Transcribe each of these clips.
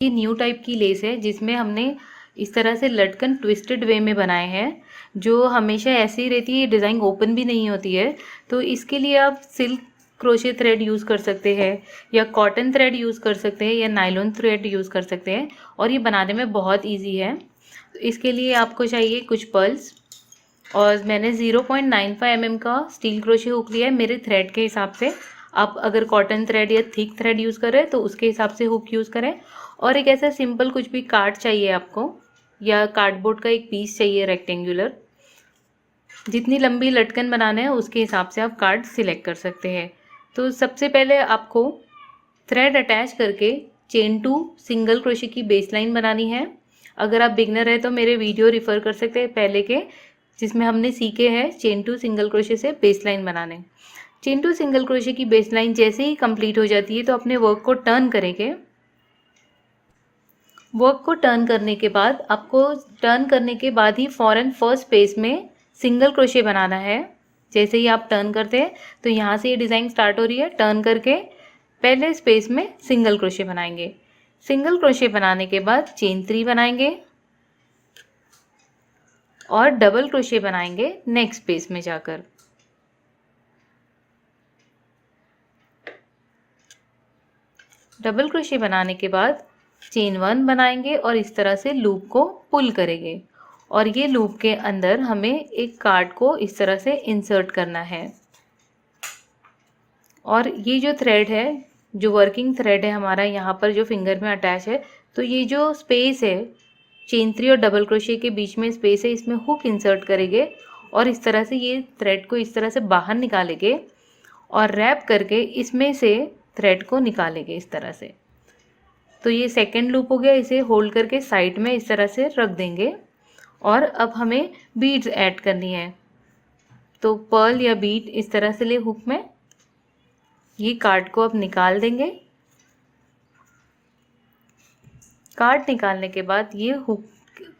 ये new type की less है जिसमें हमने इस तरह से लटकन ट्विस्टेड वे में बनाए हैं, जो हमेशा ऐसे ही रहती है, डिज़ाइन ओपन भी नहीं होती है। तो इसके लिए आप सिल्क क्रोशे थ्रेड यूज़ कर सकते हैं, या कॉटन थ्रेड यूज़ कर सकते हैं, या नायलॉन थ्रेड यूज़ कर सकते हैं, और ये बनाने में बहुत ईजी है। तो इसके लिए आपको चाहिए कुछ पर्ल्स, और मैंने 0.95 mm का स्टील क्रोशे हुक लिया है मेरे थ्रेड के हिसाब से। आप अगर कॉटन थ्रेड या थिक थ्रेड यूज़ करें तो उसके हिसाब से हुक यूज़ करें। और एक ऐसा सिंपल कुछ भी कार्ड चाहिए आपको, या कार्डबोर्ड का एक पीस चाहिए रेक्टेंगुलर। जितनी लंबी लटकन बनाना है उसके हिसाब से आप कार्ड सिलेक्ट कर सकते हैं। तो सबसे पहले आपको थ्रेड अटैच करके चेन टू सिंगल क्रोशे की बेस लाइन बनानी है। अगर आप बिगनर है तो मेरे वीडियो रिफ़र कर सकते हैं पहले के, जिसमें हमने सीखे हैं चेन टू सिंगल क्रोशे से बेस लाइन बनाने। चेन टू सिंगल क्रोशे की बेस लाइन जैसे ही कंप्लीट हो जाती है तो अपने वर्क को टर्न करेंगे। वर्क को टर्न करने के बाद आपको टर्न करने के बाद ही फ़ौरन फर्स्ट स्पेस में सिंगल क्रोशे बनाना है। जैसे ही आप टर्न करते हैं तो यहाँ से ये डिज़ाइन स्टार्ट हो रही है, टर्न करके पहले स्पेस में सिंगल क्रोशे बनाएंगे। सिंगल क्रोशे बनाने के बाद चेन 3 बनाएंगे और डबल क्रोशे बनाएंगे नेक्स्ट स्पेस में जाकर। डबल क्रोशे बनाने के बाद चेन 1 बनाएंगे और इस तरह से लूप को पुल करेंगे, और ये लूप के अंदर हमें एक कार्ड को इस तरह से इंसर्ट करना है। और ये जो थ्रेड है, जो वर्किंग थ्रेड है हमारा यहाँ पर जो फिंगर में अटैच है, तो ये जो स्पेस है चेन 3 और डबल क्रोशे के बीच में स्पेस है, इसमें हुक इंसर्ट करेंगे और इस तरह से ये थ्रेड को इस तरह से बाहर निकालेंगे और रैप करके इसमें से थ्रेड को निकालेंगे इस तरह से। तो ये सेकेंड लूप हो गया, इसे होल्ड करके साइड में इस तरह से रख देंगे। और अब हमें बीड्स ऐड करनी है, तो पर्ल या बीड इस तरह से ले हुक में, ये कार्ड को अब निकाल देंगे। कार्ड निकालने के बाद ये हुक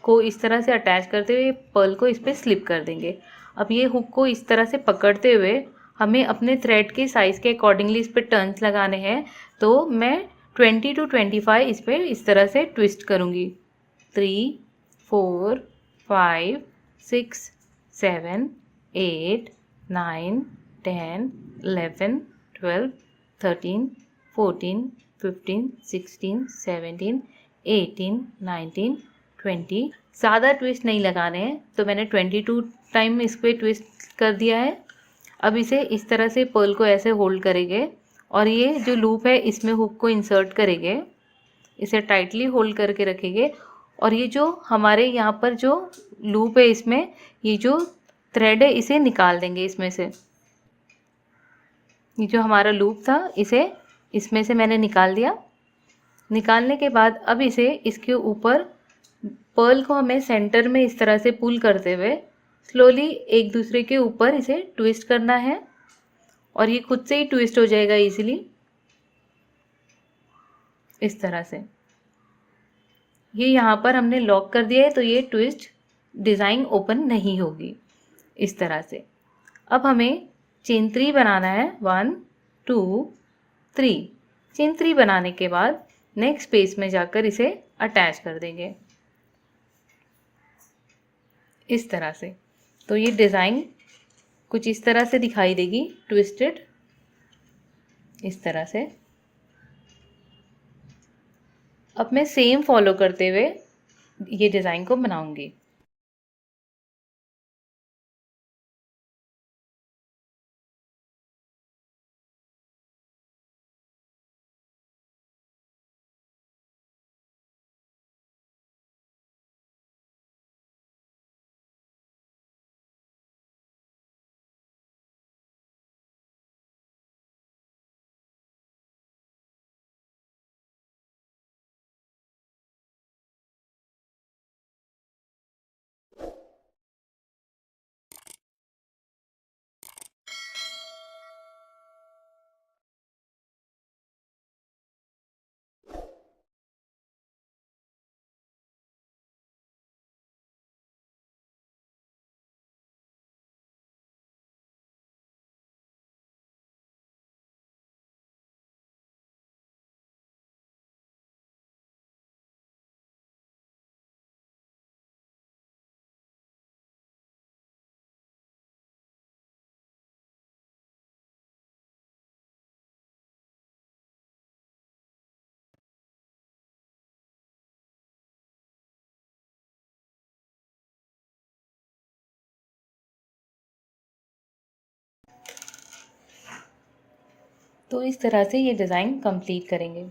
को इस तरह से अटैच करते हुए पर्ल को इस पर स्लिप कर देंगे। अब ये हुक को इस तरह से पकड़ते हुए हमें अपने थ्रेड के साइज़ के अकॉर्डिंगली इस पर टर्न्स लगाने हैं। तो मैं 20 to 25 इस पर इस तरह से ट्विस्ट करूँगी। 3, 4, 5, 6, 7, 8, 9, 10, 11, 12, 13, 14, 15, 16, 17, 18, 19, 20। ज़्यादा ट्विस्ट नहीं लगाने हैं, तो मैंने 22 टाइम इस पर ट्विस्ट कर दिया है। अब इसे इस तरह से पर्ल को ऐसे होल्ड करेंगे और ये जो लूप है इसमें हुक को इंसर्ट करेंगे, इसे टाइटली होल्ड करके रखेंगे। और ये जो हमारे यहाँ पर जो लूप है इसमें ये जो थ्रेड है इसे निकाल देंगे इसमें से। ये जो हमारा लूप था इसे इसमें से मैंने निकाल दिया। निकालने के बाद अब इसे इसके ऊपर पर्ल को हमें सेंटर में इस तरह से पुल करते हुए स्लोली एक दूसरे के ऊपर इसे ट्विस्ट करना है, और ये खुद से ही ट्विस्ट हो जाएगा इजीली इस तरह से। ये यहाँ पर हमने लॉक कर दिया है तो ये ट्विस्ट डिज़ाइन ओपन नहीं होगी इस तरह से। अब हमें चेन 3 बनाना है, 1, 2, 3। चेन 3 बनाने के बाद नेक्स्ट स्पेस में जाकर इसे अटैच कर देंगे इस तरह से। तो ये डिज़ाइन कुछ इस तरह से दिखाई देगी, ट्विस्टेड इस तरह से। अब मैं सेम फॉलो करते हुए ये डिज़ाइन को बनाऊंगी। तो इस तरह से ये डिज़ाइन कंप्लीट करेंगे।